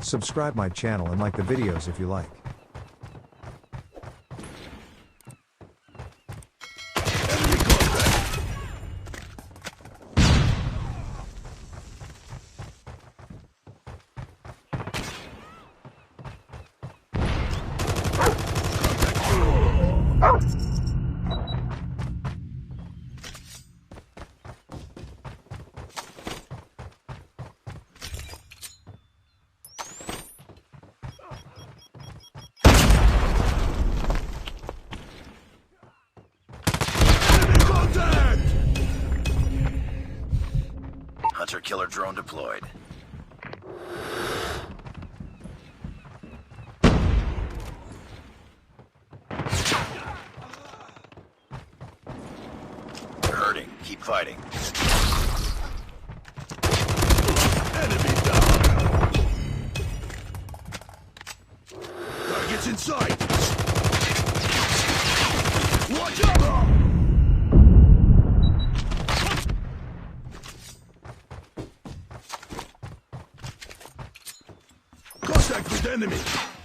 Subscribe my channel and like the videos if you like. Enemy contact! Hunter-killer drone deployed. You're hurting. Keep fighting. Enemy down! Target's in sight! Watch out! Contact with enemy!